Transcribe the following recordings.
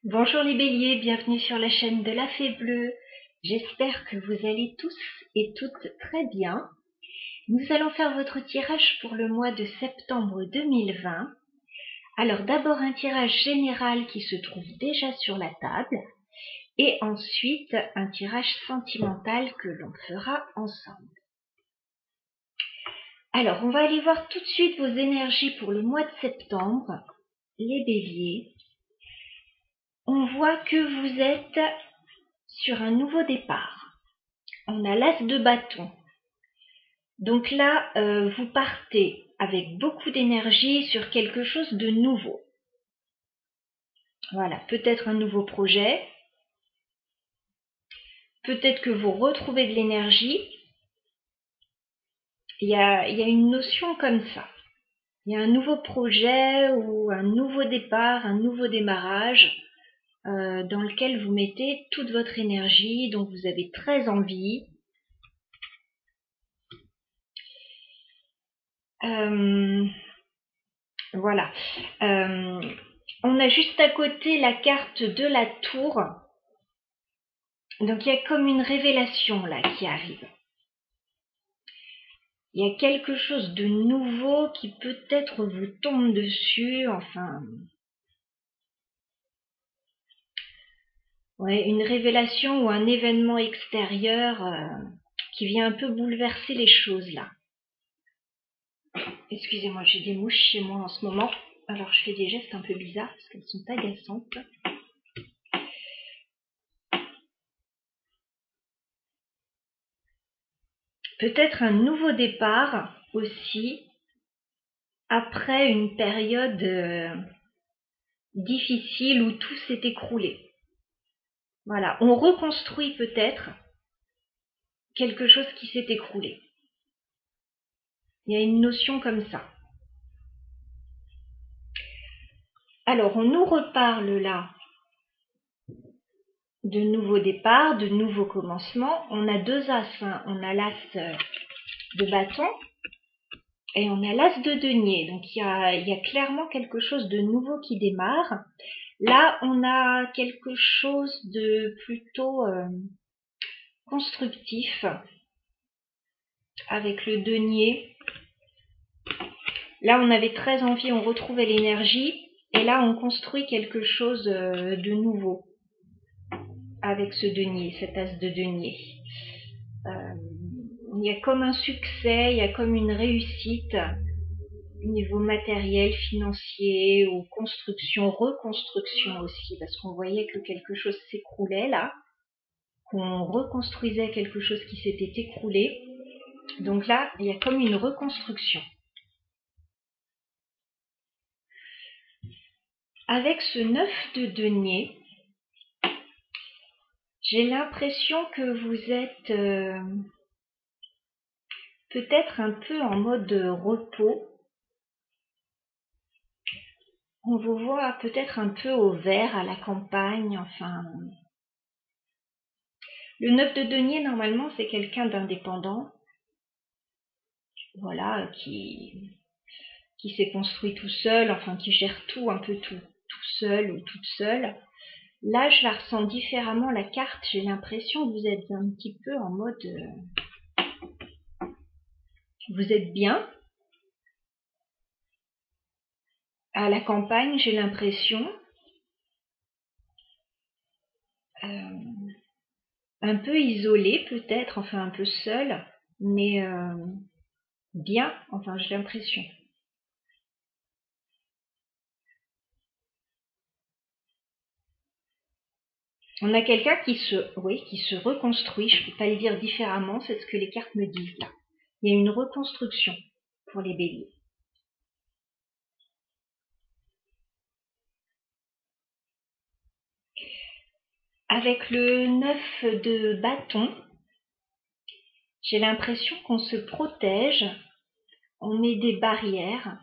Bonjour les béliers, bienvenue sur la chaîne de la Fée Bleue. J'espère que vous allez tous et toutes très bien. Nous allons faire votre tirage pour le mois de septembre 2020. Alors d'abord un tirage général qui se trouve déjà sur la table et ensuite un tirage sentimental que l'on fera ensemble. Alors on va aller voir tout de suite vos énergies pour le mois de septembre, les béliers. On voit que vous êtes sur un nouveau départ. On a l'as de bâton. Donc là, vous partez avec beaucoup d'énergie sur quelque chose de nouveau. Voilà, peut-être un nouveau projet. Peut-être que vous retrouvez de l'énergie. Il y a une notion comme ça. Il y a un nouveau projet ou un nouveau départ, un nouveau démarrage dans lequel vous mettez toute votre énergie, dont vous avez très envie. Voilà. On a juste à côté la carte de la tour. Donc il y a comme une révélation là qui arrive. Il y a quelque chose de nouveau qui peut-être vous tombe dessus, enfin... Ouais, une révélation ou un événement extérieur qui vient un peu bouleverser les choses là. Excusez-moi, j'ai des mouches chez moi en ce moment. Alors je fais des gestes un peu bizarres parce qu'elles sont agaçantes. Peut-être un nouveau départ aussi après une période difficile où tout s'est écroulé. Voilà, on reconstruit peut-être quelque chose qui s'est écroulé. Il y a une notion comme ça. Alors, on nous reparle là de nouveaux départs, de nouveaux commencements. On a deux as, hein. On a l'as de bâton et on a l'as de denier. Donc, il y a clairement quelque chose de nouveau qui démarre. Là, on a quelque chose de plutôt constructif avec le denier. Là, on avait très envie, on retrouvait l'énergie. Et là, on construit quelque chose de nouveau avec ce denier, cet as de denier. Il y a comme un succès, il y a comme une réussite au niveau matériel, financier ou construction, reconstruction aussi, parce qu'on voyait que quelque chose s'écroulait là, qu'on reconstruisait quelque chose qui s'était écroulé. Donc là, il y a comme une reconstruction. Avec ce 9 de denier, j'ai l'impression que vous êtes peut-être un peu en mode repos. On vous voit peut-être un peu au vert à la campagne, enfin... Le 9 de denier, normalement, c'est quelqu'un d'indépendant. Voilà, qui s'est construit tout seul, enfin qui gère tout, un peu tout seul ou toute seule. Là, je la ressens différemment, la carte. J'ai l'impression que vous êtes un petit peu en mode... vous êtes bien. À la campagne, j'ai l'impression. Un peu isolé peut-être, enfin un peu seul, mais bien, enfin j'ai l'impression. On a quelqu'un qui se reconstruit, je ne peux pas le dire différemment, c'est ce que les cartes me disent là. Il y a une reconstruction pour les béliers. Avec le 9 de bâton, j'ai l'impression qu'on se protège, on met des barrières.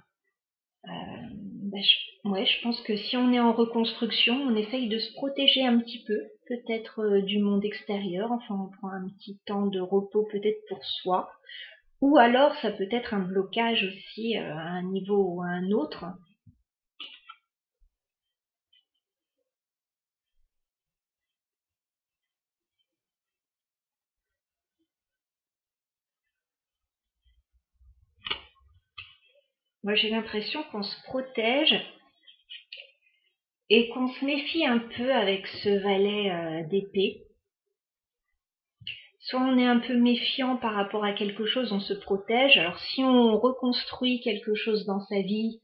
Je pense que si on est en reconstruction, on essaye de se protéger un petit peu, peut-être du monde extérieur, enfin on prend un petit temps de repos peut-être pour soi, ou alors ça peut être un blocage aussi à un niveau ou à un autre. Moi, j'ai l'impression qu'on se protège et qu'on se méfie un peu avec ce valet d'épée. Soit on est un peu méfiant par rapport à quelque chose, on se protège. Alors si on reconstruit quelque chose dans sa vie,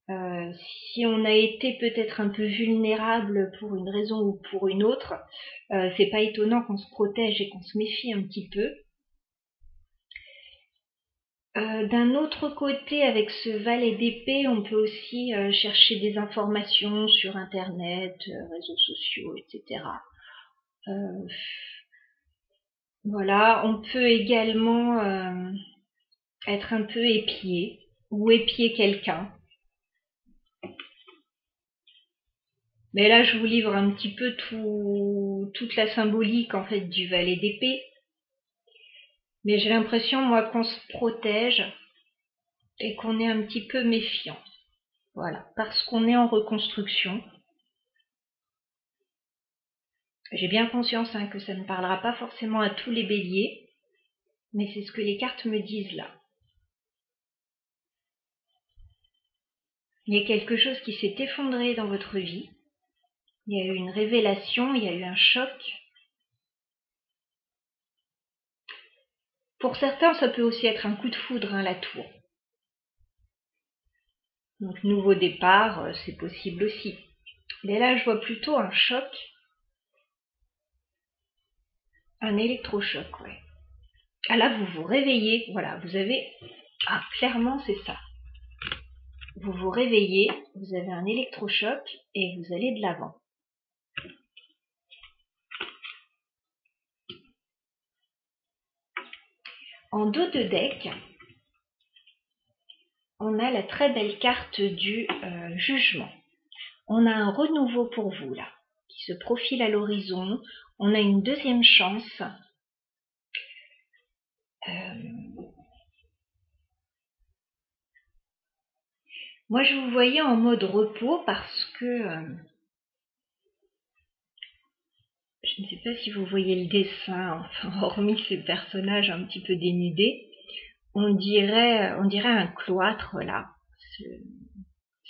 si on a été peut-être un peu vulnérable pour une raison ou pour une autre, c'est pas étonnant qu'on se protège et qu'on se méfie un petit peu. D'un autre côté, avec ce valet d'épée, on peut aussi chercher des informations sur Internet, réseaux sociaux, etc. Voilà, on peut également être un peu épié ou épier quelqu'un. Mais là, je vous livre un petit peu toute la symbolique en fait du valet d'épée. Mais j'ai l'impression, moi, qu'on se protège et qu'on est un petit peu méfiant. Voilà, parce qu'on est en reconstruction. J'ai bien conscience que ça ne parlera pas forcément à tous les béliers, mais c'est ce que les cartes me disent là. Il y a quelque chose qui s'est effondré dans votre vie. Il y a eu une révélation, il y a eu un choc. Pour certains, ça peut aussi être un coup de foudre, la tour. Donc, nouveau départ, c'est possible aussi. Mais là, je vois plutôt un choc. Un électrochoc, ouais. Ah là, vous vous réveillez, voilà, vous avez... Ah, clairement, c'est ça. Vous vous réveillez, vous avez un électrochoc et vous allez de l'avant. En dos de deck, on a la très belle carte du jugement. On a un renouveau pour vous, là, qui se profile à l'horizon. On a une deuxième chance. Moi, je vous voyais en mode repos parce que... je ne sais pas si vous voyez le dessin, enfin, hormis ces personnages un petit peu dénudés. On dirait un cloître, là.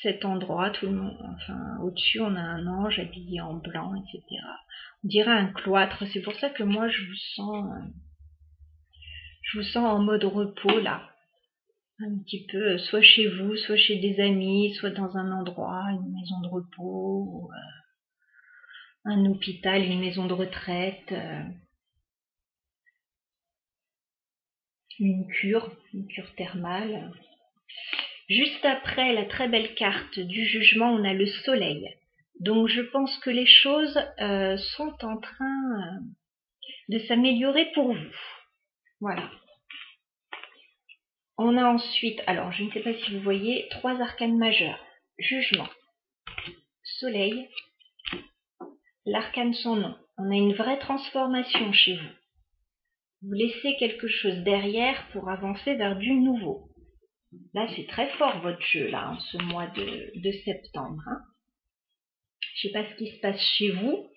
Cet endroit, tout le monde, enfin, au-dessus, on a un ange habillé en blanc, etc. On dirait un cloître. C'est pour ça que moi, je vous sens en mode repos, là. Un petit peu, soit chez vous, soit chez des amis, soit dans un endroit, une maison de repos, ou, un hôpital, une maison de retraite, une cure thermale. Juste après la très belle carte du jugement, on a le soleil. Donc je pense que les choses sont en train de s'améliorer pour vous. Voilà. On a ensuite, alors je ne sais pas si vous voyez, 3 arcanes majeures. Jugement, soleil, l'arcane son nom. On a une vraie transformation chez vous. Vous laissez quelque chose derrière pour avancer vers du nouveau. Là, c'est très fort votre jeu, là, en ce mois de septembre. Je ne sais pas ce qui se passe chez vous.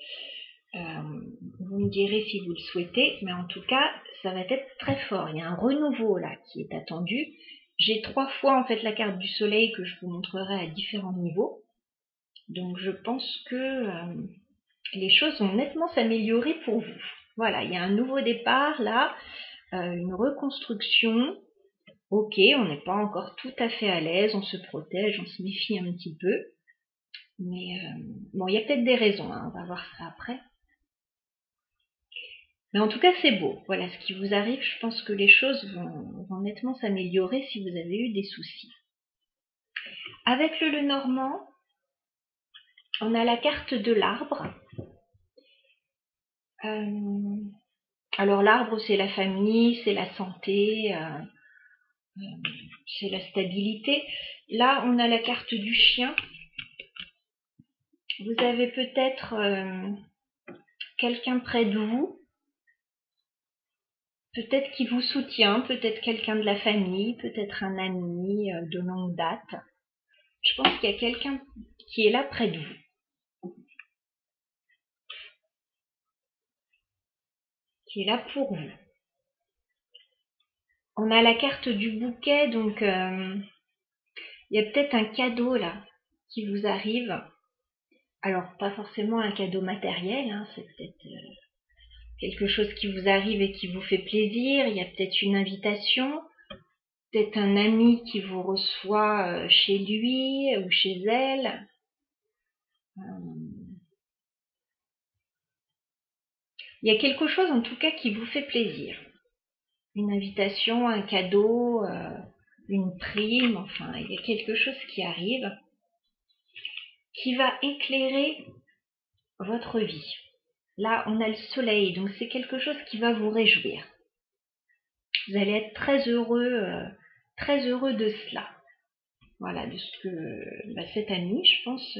Vous me direz si vous le souhaitez, mais en tout cas, ça va être très fort. Il y a un renouveau, là, qui est attendu. J'ai 3 fois, en fait, la carte du soleil que je vous montrerai à différents niveaux. Donc, je pense que les choses vont nettement s'améliorer pour vous. Voilà, il y a un nouveau départ, là, une reconstruction. Ok, on n'est pas encore tout à fait à l'aise, on se protège, on se méfie un petit peu. Mais bon, il y a peut-être des raisons, on va voir ça après. Mais en tout cas, c'est beau. Voilà, ce qui vous arrive, je pense que les choses vont nettement s'améliorer si vous avez eu des soucis. Avec le Lenormand, on a la carte de l'arbre. Alors l'arbre, c'est la famille, c'est la santé, c'est la stabilité. Là, on a la carte du chien. Vous avez peut-être quelqu'un près de vous, peut-être qui vous soutient, peut-être quelqu'un de la famille, peut-être un ami de longue date. Je pense qu'il y a quelqu'un qui est là près de vous, qui est là pour vous. On a la carte du bouquet, donc Il y a peut-être un cadeau là qui vous arrive. Alors, pas forcément un cadeau matériel, hein, c'est peut-être quelque chose qui vous arrive et qui vous fait plaisir. Il y a peut-être une invitation, peut-être un ami qui vous reçoit chez lui ou chez elle. Il y a quelque chose en tout cas qui vous fait plaisir. Une invitation, un cadeau, une prime, enfin, il y a quelque chose qui arrive qui va éclairer votre vie. Là, on a le soleil, donc c'est quelque chose qui va vous réjouir. Vous allez être très heureux de cela. Voilà, de ce que cet ami, je pense,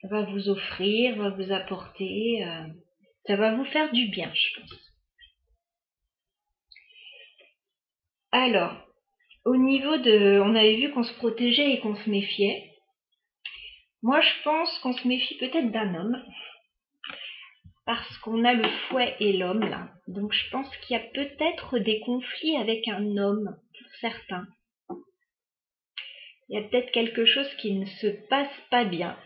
va vous offrir, va vous apporter. Ça va vous faire du bien, je pense. Alors, au niveau de... On avait vu qu'on se protégeait et qu'on se méfiait. Moi, je pense qu'on se méfie peut-être d'un homme. Parce qu'on a le fouet et l'homme, là. Donc, je pense qu'il y a peut-être des conflits avec un homme, pour certains. Il y a peut-être quelque chose qui ne se passe pas bien.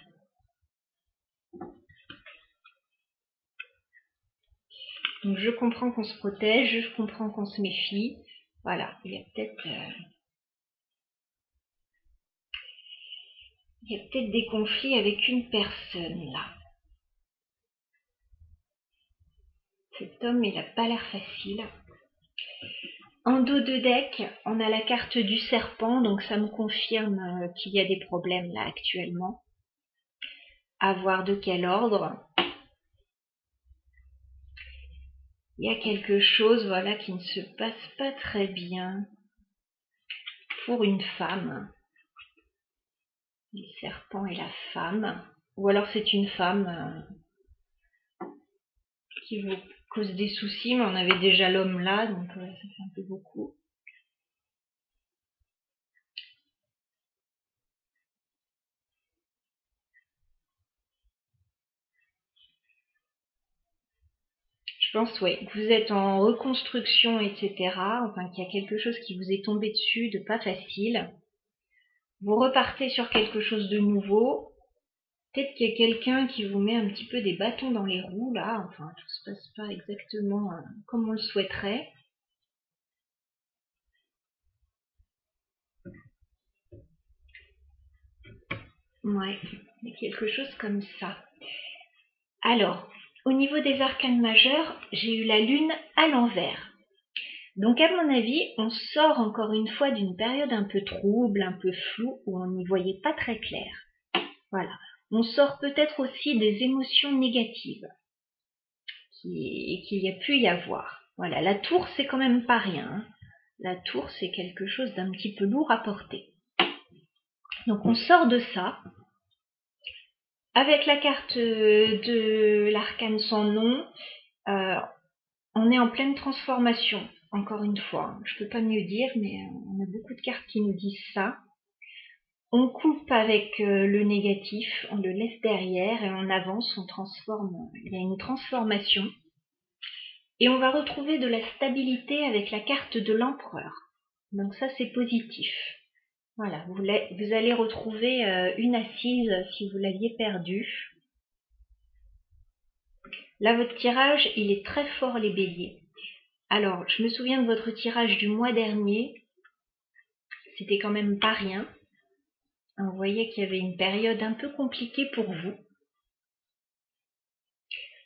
Donc, je comprends qu'on se protège, je comprends qu'on se méfie. Voilà, il y a peut-être des conflits avec une personne, là. Cet homme, il n'a pas l'air facile. En dos de deck, on a la carte du serpent, donc ça me confirme qu'il y a des problèmes là actuellement. À voir de quel ordre. Il y a quelque chose, voilà, qui ne se passe pas très bien pour une femme. Les serpents et la femme. Ou alors c'est une femme qui vous cause des soucis, mais on avait déjà l'homme là, donc ça fait un peu beaucoup. Je pense, oui, que vous êtes en reconstruction, etc. Enfin, qu'il y a quelque chose qui vous est tombé dessus de pas facile. Vous repartez sur quelque chose de nouveau. Peut-être qu'il y a quelqu'un qui vous met un petit peu des bâtons dans les roues, là. Enfin, tout se passe pas exactement comme on le souhaiterait. Ouais, il y a quelque chose comme ça. Alors, au niveau des arcanes majeurs, j'ai eu la lune à l'envers. Donc à mon avis, on sort encore une fois d'une période un peu trouble, un peu floue, où on n'y voyait pas très clair. Voilà. On sort peut-être aussi des émotions négatives qu'il y a pu y avoir. Voilà, la tour, c'est quand même pas rien. Hein. La tour, c'est quelque chose d'un petit peu lourd à porter. Donc on sort de ça. Avec la carte de l'arcane sans nom, on est en pleine transformation, encore une fois. Je peux pas mieux dire, mais on a beaucoup de cartes qui nous disent ça. On coupe avec le négatif, on le laisse derrière et on avance, on transforme. Il y a une transformation. Et on va retrouver de la stabilité avec la carte de l'empereur. Donc ça, c'est positif. Voilà, vous allez retrouver une assise si vous l'aviez perdue. Là, votre tirage, il est très fort, les béliers. Alors, je me souviens de votre tirage du mois dernier. C'était quand même pas rien. Vous voyez qu'il y avait une période un peu compliquée pour vous.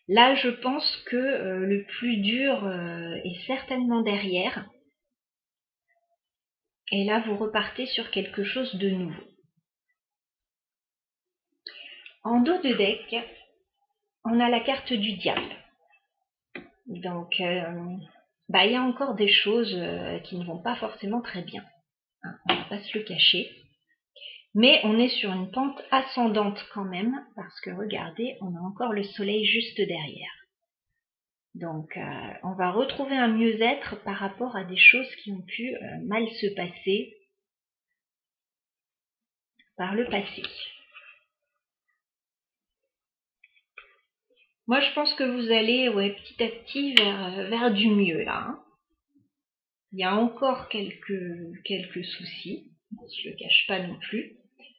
Là, je pense que le plus dur est certainement derrière. Et là, vous repartez sur quelque chose de nouveau. En dos de deck, on a la carte du diable. Donc, il y a encore des choses qui ne vont pas forcément très bien. Hein, on ne va pas se le cacher. Mais on est sur une pente ascendante quand même, parce que regardez, on a encore le soleil juste derrière. Donc, on va retrouver un mieux-être par rapport à des choses qui ont pu mal se passer par le passé. Moi, je pense que vous allez petit à petit vers du mieux, là. Hein. Il y a encore quelques soucis. On ne se le cache pas non plus,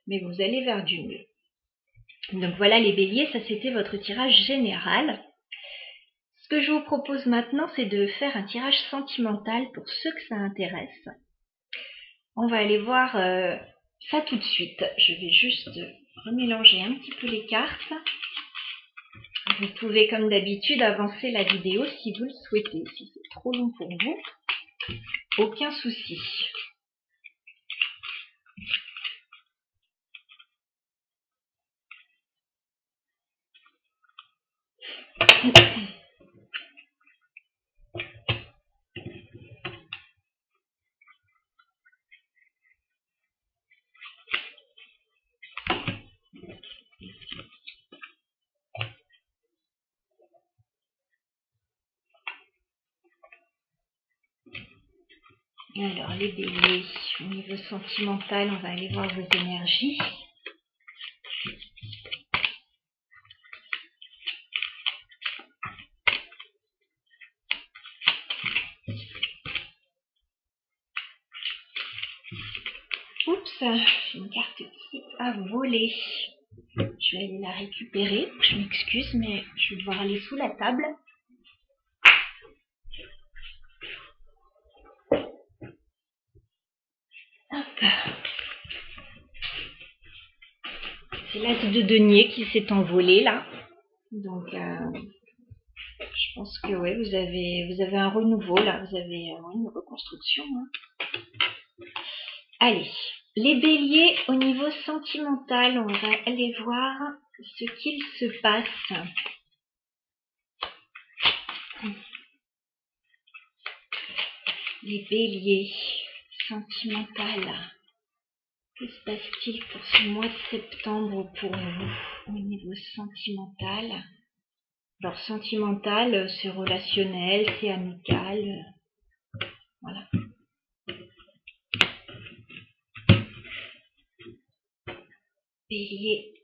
mais vous allez vers du mieux. Donc voilà les béliers, ça c'était votre tirage général. Ce que je vous propose maintenant, c'est de faire un tirage sentimental pour ceux que ça intéresse. On va aller voir ça tout de suite. Je vais juste remélanger un petit peu les cartes. Vous pouvez, comme d'habitude, avancer la vidéo si vous le souhaitez. Si c'est trop long pour vous, aucun souci. Alors, les béliers, au niveau sentimental, on va aller voir vos énergies. Oups, une carte qui a volé. Je vais aller la récupérer. Je m'excuse, mais je vais devoir aller sous la table. C'est l'as de denier qui s'est envolé là. Donc, je pense que oui, vous avez un renouveau là. Vous avez une reconstruction. Hein. Allez, les béliers au niveau sentimental, on va aller voir ce qu'il se passe. Les béliers sentimental. Que se passe-t-il pour ce mois de septembre pour vous au niveau sentimental? Alors sentimental, c'est relationnel, c'est amical. Voilà. Bélier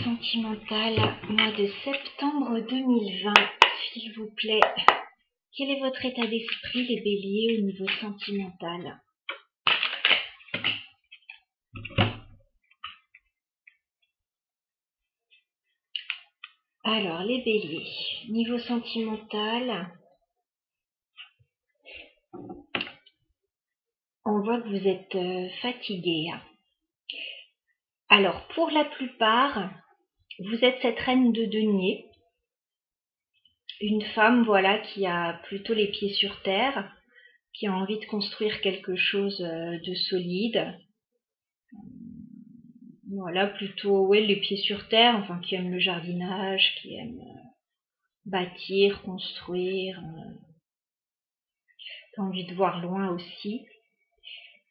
sentimental, mois de septembre 2020, s'il vous plaît. Quel est votre état d'esprit, les béliers, au niveau sentimental? Alors, les béliers, niveau sentimental, on voit que vous êtes fatigué. Alors, pour la plupart, vous êtes cette reine de denier, une femme, voilà, qui a plutôt les pieds sur terre, qui a envie de construire quelque chose de solide. Voilà, plutôt, ouais, les pieds sur terre, enfin, qui aime le jardinage, qui aime bâtir, construire, qui a envie de voir loin aussi.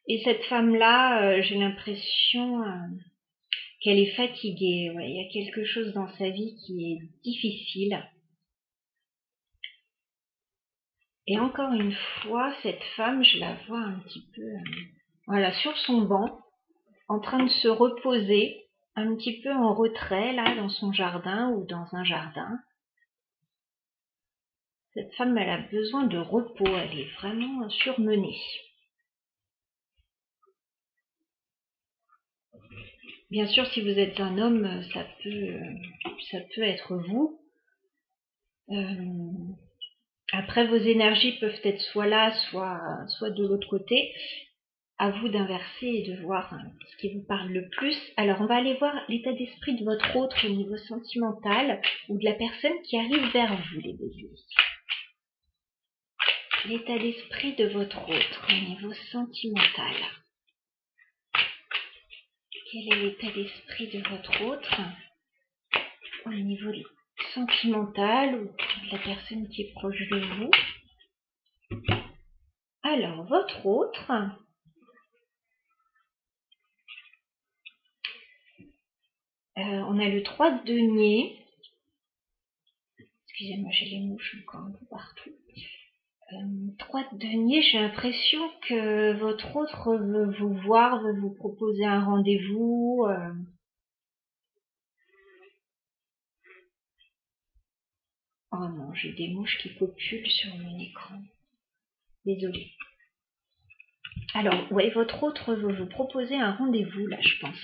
Et cette femme-là, j'ai l'impression qu'elle est fatiguée. Ouais. Il y a quelque chose dans sa vie qui est difficile. Et encore une fois, cette femme, je la vois un petit peu, voilà, sur son banc, en train de se reposer, un petit peu en retrait, là, dans son jardin ou dans un jardin. Cette femme, elle a besoin de repos, elle est vraiment surmenée. Bien sûr, si vous êtes un homme, ça peut être vous. Après, vos énergies peuvent être soit là, soit de l'autre côté. À vous d'inverser et de voir ce qui vous parle le plus. Alors, on va aller voir l'état d'esprit de votre autre au niveau sentimental ou de la personne qui arrive vers vous, les béliers. L'état d'esprit de votre autre au niveau sentimental. Quel est l'état d'esprit de votre autre au niveau sentimental ou de la personne qui est proche de vous? Alors, votre autre, on a le 3 de denier. Excusez-moi, j'ai les mouches encore un peu partout. 3 de denier, j'ai l'impression que votre autre veut vous voir, veut vous proposer un rendez-vous. Oh non, j'ai des mouches qui populent sur mon écran. Désolée. Alors, ouais, votre autre veut vous proposer un rendez-vous, là, je pense.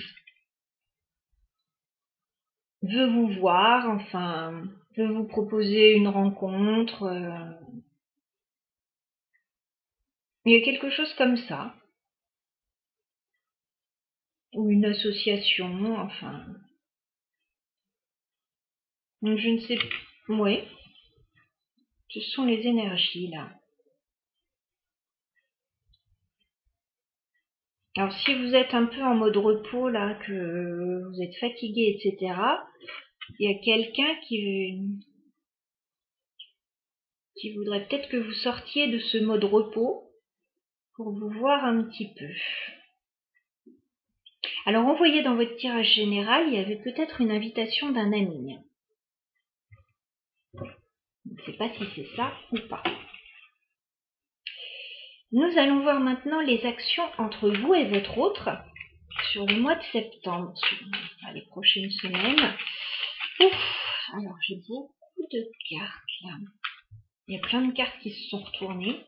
Veut vous voir, enfin, veut vous proposer une rencontre. Il y a quelque chose comme ça. Ou une association, enfin. Donc, je ne sais pas. Oui. Ce sont les énergies, là. Alors, si vous êtes un peu en mode repos, là, que vous êtes fatigué, etc., il y a quelqu'un qui voudrait peut-être que vous sortiez de ce mode repos pour vous voir un petit peu. Alors, on voyait dans votre tirage général, il y avait peut-être une invitation d'un ami. Je ne sais pas si c'est ça ou pas. Nous allons voir maintenant les actions entre vous et votre autre sur le mois de septembre, sur les prochaines semaines. Ouf, alors j'ai beaucoup de cartes là. Il y a plein de cartes qui se sont retournées.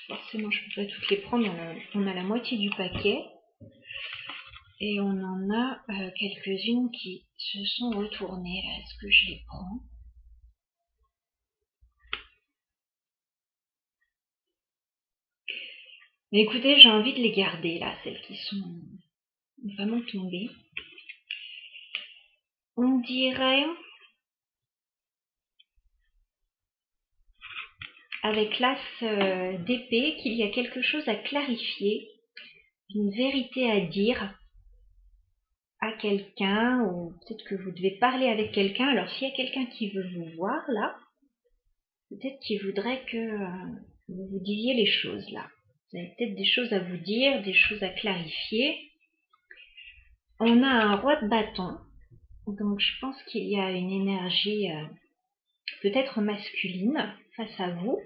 Forcément, je ne peux pas toutes les prendre. On a la moitié du paquet. Et on en a quelques-unes qui se sont retournées. Est-ce que je les prends? Mais écoutez, j'ai envie de les garder là, celles qui sont vraiment tombées. On dirait, avec l'as d'épée, qu'il y a quelque chose à clarifier, une vérité à dire à quelqu'un, ou peut-être que vous devez parler avec quelqu'un. Alors s'il y a quelqu'un qui veut vous voir là, peut-être qu'il voudrait que vous vous disiez les choses là. Vous avez peut-être des choses à vous dire, des choses à clarifier. On a un roi de bâton, donc je pense qu'il y a une énergie peut-être masculine face à vous.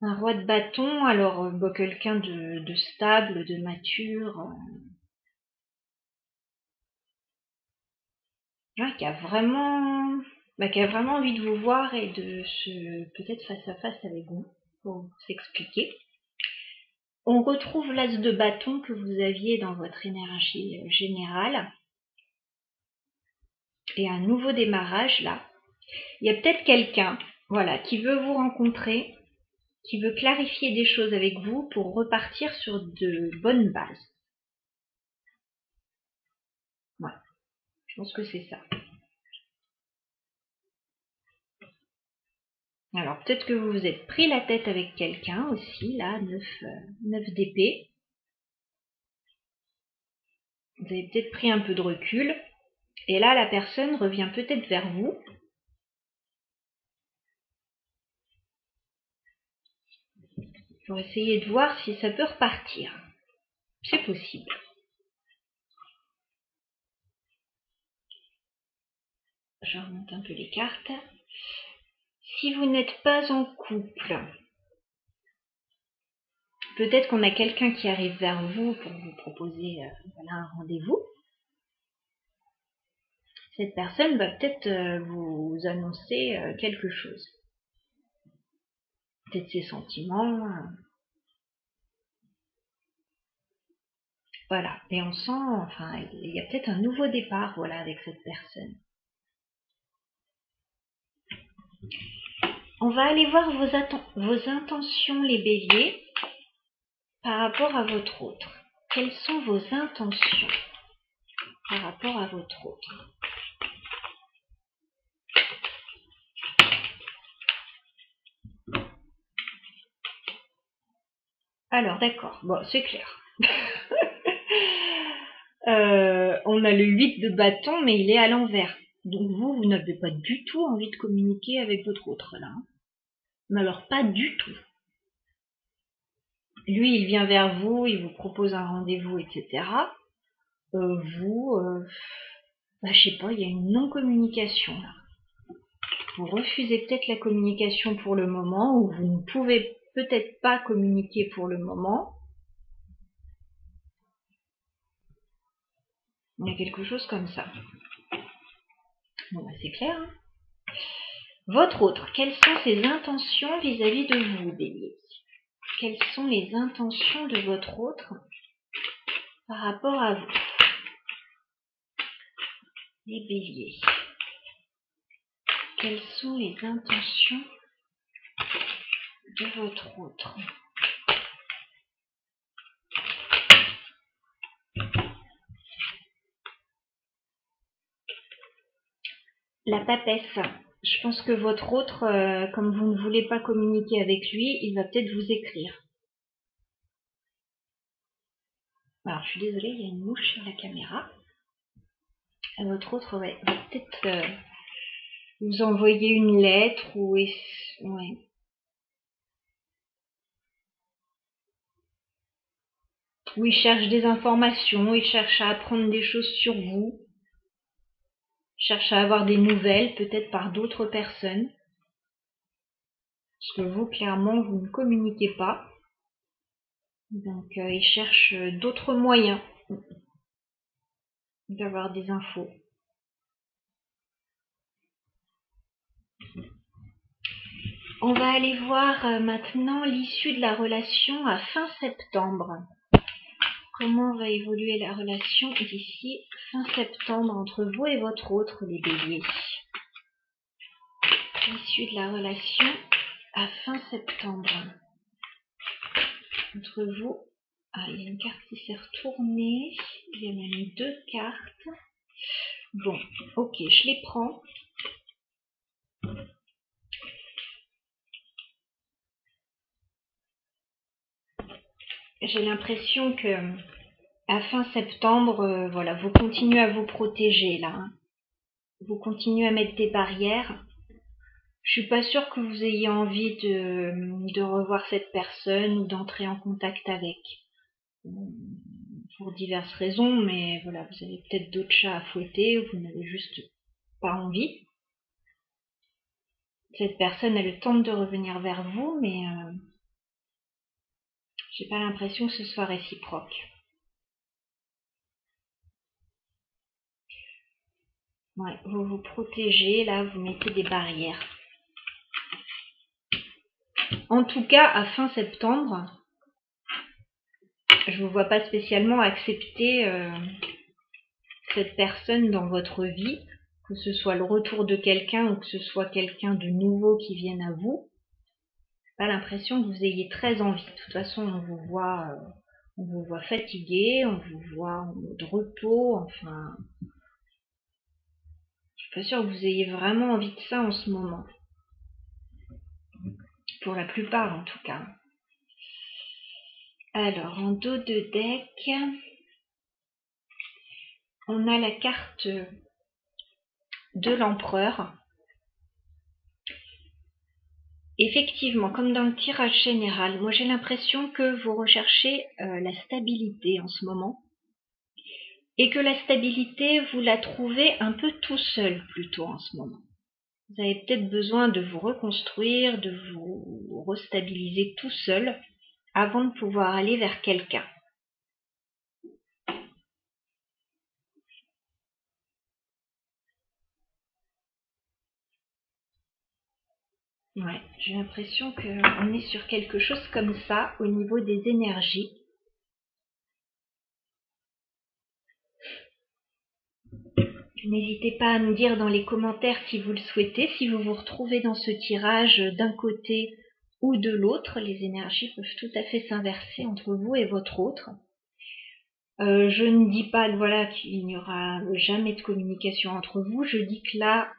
Un roi de bâton, alors quelqu'un de stable, de mature, qui a vraiment envie de vous voir et de se peut-être face à face avec vous pour s'expliquer. On retrouve l'as de bâton que vous aviez dans votre énergie générale. Et un nouveau démarrage là. Il y a peut-être quelqu'un, voilà, qui veut vous rencontrer, qui veut clarifier des choses avec vous pour repartir sur de bonnes bases. Ouais, je pense que c'est ça. Alors peut-être que vous vous êtes pris la tête avec quelqu'un aussi, là, 9 d'épée. Vous avez peut-être pris un peu de recul. Et là, la personne revient peut-être vers vous. Pour essayer de voir si ça peut repartir. C'est possible. Je remonte un peu les cartes. Si vous n'êtes pas en couple, peut-être qu'on a quelqu'un qui arrive vers vous pour vous proposer un rendez-vous. Cette personne va peut-être vous annoncer quelque chose. Peut-être ses sentiments. Voilà. Et on sent, enfin, il y a peut-être un nouveau départ, voilà, avec cette personne. On va aller voir vos intentions, les béliers, par rapport à votre autre. Quelles sont vos intentions par rapport à votre autre? Alors, d'accord. Bon, c'est clair. On a le 8 de bâton, mais il est à l'envers. Donc vous n'avez pas du tout envie de communiquer avec votre autre, là. Mais alors, pas du tout. Lui, il vient vers vous, il vous propose un rendez-vous, etc. Je sais pas, il y a une non-communication, là. Vous refusez peut-être la communication pour le moment, ou vous ne pouvez peut-être pas communiquer pour le moment. Il y a quelque chose comme ça. Bon, c'est clair, hein. Votre autre, quelles sont ses intentions vis-à-vis de vous, Bélier? Quelles sont les intentions de votre autre par rapport à vous, les Béliers? Quelles sont les intentions de votre autre? La papesse. Je pense que votre autre, comme vous ne voulez pas communiquer avec lui, il va peut-être vous écrire. Alors, je suis désolée, il y a une mouche sur la caméra. Et votre autre, ouais, va peut-être vous envoyer une lettre ou... Ouais. Ou il cherche des informations, il cherche à apprendre des choses sur vous. Il cherche à avoir des nouvelles, peut-être par d'autres personnes. Parce que vous, clairement, vous ne communiquez pas. Donc, il cherche d'autres moyens d'avoir des infos. On va aller voir maintenant l'issue de la relation à fin septembre. Comment va évoluer la relation d'ici fin septembre entre vous et votre autre, les Béliers? L'issue de la relation à fin septembre entre vous. Ah, il y a une carte qui s'est retournée. Il y a même 2 cartes. Bon, ok, je les prends. J'ai l'impression que à fin septembre, voilà, vous continuez à vous protéger là. Hein. Vous continuez à mettre des barrières. Je suis pas sûre que vous ayez envie de revoir cette personne ou d'entrer en contact avec. Pour diverses raisons, mais voilà, vous avez peut-être d'autres chats à fouetter, ou vous n'avez juste pas envie. Cette personne, elle tente de revenir vers vous, mais j'ai pas l'impression que ce soit réciproque. Ouais, vous vous protégez, là, vous mettez des barrières. En tout cas, à fin septembre, je vous vois pas spécialement accepter cette personne dans votre vie, que ce soit le retour de quelqu'un ou que ce soit quelqu'un de nouveau qui vienne à vous. Pas l'impression que vous ayez très envie. De toute façon, on vous voit fatigué, on vous voit en mode repos, enfin... Je suis pas sûre que vous ayez vraiment envie de ça en ce moment. Pour la plupart, en tout cas. Alors, en dos de deck, on a la carte de l'empereur. Effectivement, comme dans le tirage général, moi j'ai l'impression que vous recherchez la stabilité en ce moment. Et que la stabilité, vous la trouvez un peu tout seul plutôt en ce moment. Vous avez peut-être besoin de vous reconstruire, de vous restabiliser tout seul avant de pouvoir aller vers quelqu'un. Ouais, j'ai l'impression qu'on est sur quelque chose comme ça au niveau des énergies. N'hésitez pas à me dire dans les commentaires si vous le souhaitez, si vous vous retrouvez dans ce tirage d'un côté ou de l'autre. Les énergies peuvent tout à fait s'inverser entre vous et votre autre. Je ne dis pas voilà, qu'il n'y aura jamais de communication entre vous. Je dis que là,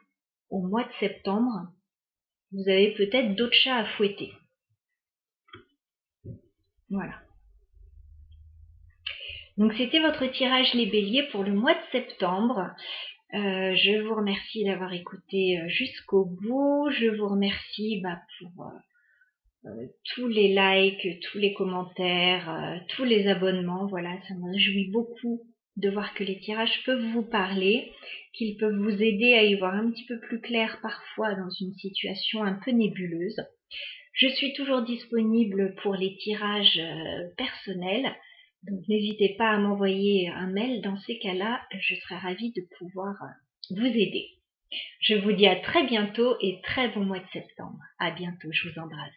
au mois de septembre, vous avez peut-être d'autres chats à fouetter. Voilà. Donc c'était votre tirage les béliers pour le mois de septembre. Je vous remercie d'avoir écouté jusqu'au bout. Je vous remercie pour tous les likes, tous les commentaires, tous les abonnements. Voilà, ça me réjouit beaucoup de voir que les tirages peuvent vous parler, qu'ils peuvent vous aider à y voir un petit peu plus clair parfois dans une situation un peu nébuleuse. Je suis toujours disponible pour les tirages personnels, donc n'hésitez pas à m'envoyer un mail. Dans ces cas-là, je serai ravie de pouvoir vous aider. Je vous dis à très bientôt et très bon mois de septembre. À bientôt, je vous embrasse.